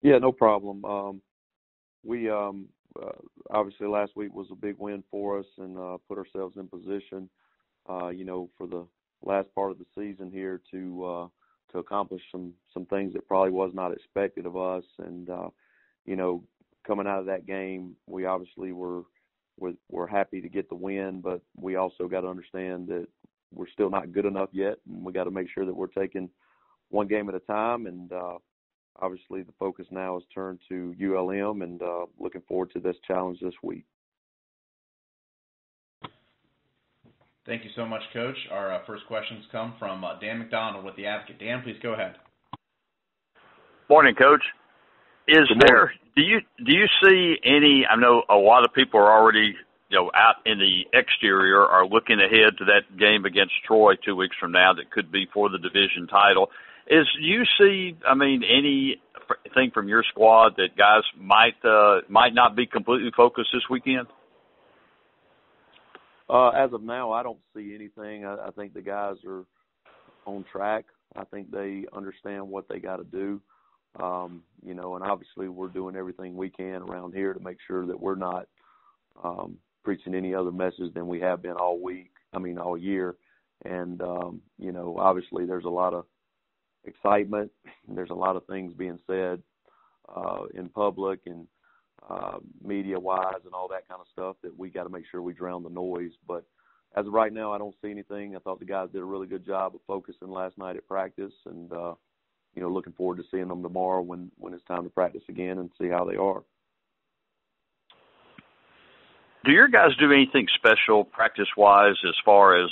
Yeah, no problem. We obviously last week was a big win for us and put ourselves in position, for the last part of the season here to accomplish some things that probably was not expected of us. And coming out of that game, we obviously were happy to get the win, but we also got to understand that we're still not good enough yet, and we got to make sure that we're taking one game at a time. And obviously the focus now is turned to ULM, and looking forward to this challenge this week. Thank you so much, Coach. Our first questions come from Dan McDonald with The Advocate. Dan, please go ahead. Morning, Coach. Do you see any? I know a lot of people are already out in the exterior are looking ahead to that game against Troy 2 weeks from now that could be for the division title. Do you see anything from your squad that guys might not be completely focused this weekend? As of now, I don't see anything. I think the guys are on track. I think they understand what they got to do. And obviously we're doing everything we can around here to make sure that we're not preaching any other message than we have been all year. And, obviously there's a lot of excitement. There's a lot of things being said in public and media-wise and all that kind of stuff that we got to make sure we drown the noise. But as of right now, I don't see anything. I thought the guys did a really good job of focusing last night at practice, and looking forward to seeing them tomorrow when it's time to practice again and see how they are. Do your guys do anything special practice-wise as far as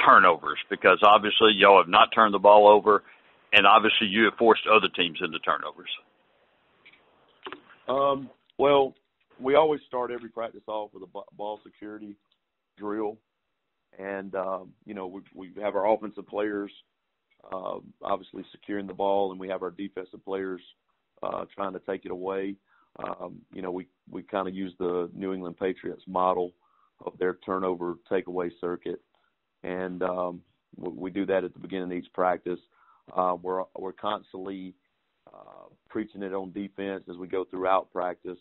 turnovers? Because obviously y'all have not turned the ball over, and obviously you have forced other teams into turnovers. Well, we always start every practice off with a ball security drill, and we have our offensive players obviously securing the ball, and we have our defensive players trying to take it away. We kind of use the New England Patriots model of their turnover takeaway circuit, and we do that at the beginning of each practice. We're constantly preaching it on defense as we go throughout practice,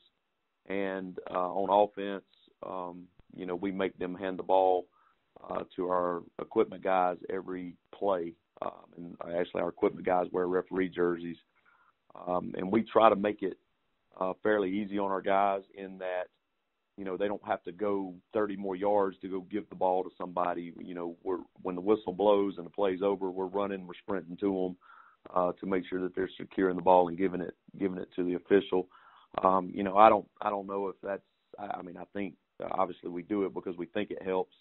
and on offense, we make them hand the ball to our equipment guys every play, and actually our equipment guys wear referee jerseys, and we try to make it fairly easy on our guys in that, they don't have to go 30 more yards to go give the ball to somebody. When the whistle blows and the play's over, we're running, we're sprinting to them to make sure that they're securing the ball and giving it to the official. I don't know if that's. I think obviously we do it because we think it helps,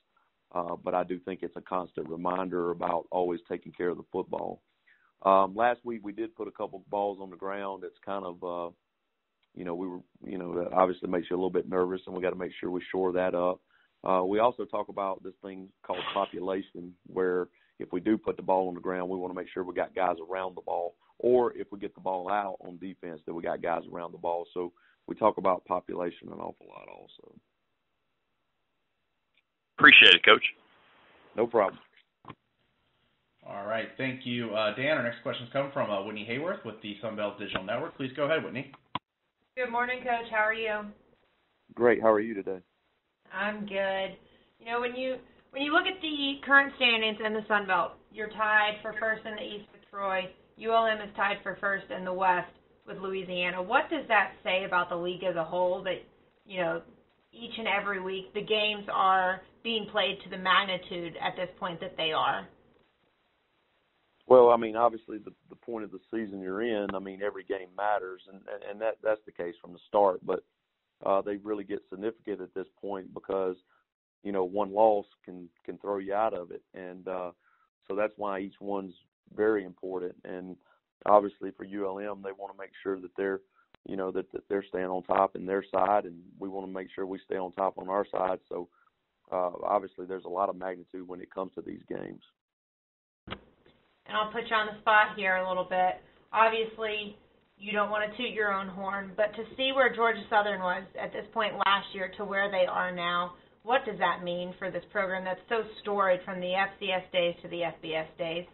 but I do think it's a constant reminder about always taking care of the football. Last week we did put a couple of balls on the ground. It's kind of that obviously makes you a little bit nervous, and we got to make sure we shore that up. We also talk about this thing called population, where if we do put the ball on the ground, we want to make sure we got guys around the ball, or if we get the ball out on defense, that we got guys around the ball. So we talk about population an awful lot also. Appreciate it, Coach. No problem. All right, thank you, Dan. Our next questions come from Whitney Hayworth with the Sunbelt Digital Network. Please go ahead, Whitney. Good morning, Coach. How are you? Great. How are you today? I'm good. When you look at the current standings in the Sun Belt, you're tied for first in the East with Troy. ULM is tied for first in the West with Louisiana. What does that say about the league as a whole, that, each and every week the games are being played to the magnitude at this point that they are? Well, obviously the point of the season you're in, every game matters, and that's the case from the start. But they really get significant at this point because, one loss can throw you out of it. And so that's why each one's very important. And obviously for ULM, they want to make sure that they're, that they're staying on top in their side, and we want to make sure we stay on top on our side. So obviously there's a lot of magnitude when it comes to these games. And I'll put you on the spot here a little bit. Obviously, you don't want to toot your own horn, but to see where Georgia Southern was at this point last year to where they are now, what does that mean for this program that's so storied from the FCS days to the FBS days?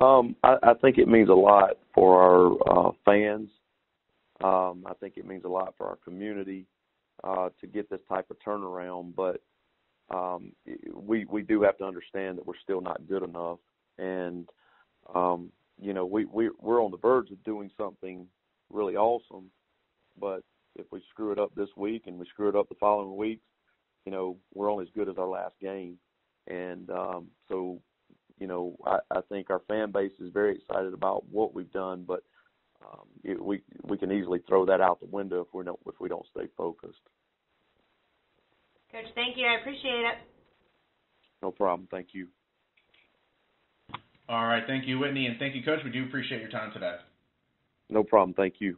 I think it means a lot for our fans. I think it means a lot for our community to get this type of turnaround. But we do have to understand that we're still not good enough, and we're on the verge of doing something really awesome. But if we screw it up this week and we screw it up the following weeks, we're only as good as our last game. And I think our fan base is very excited about what we've done, but we can easily throw that out the window if we don't stay focused. Coach, thank you. I appreciate it. No problem. Thank you. All right. Thank you, Whitney, and thank you, Coach. We do appreciate your time today. No problem. Thank you.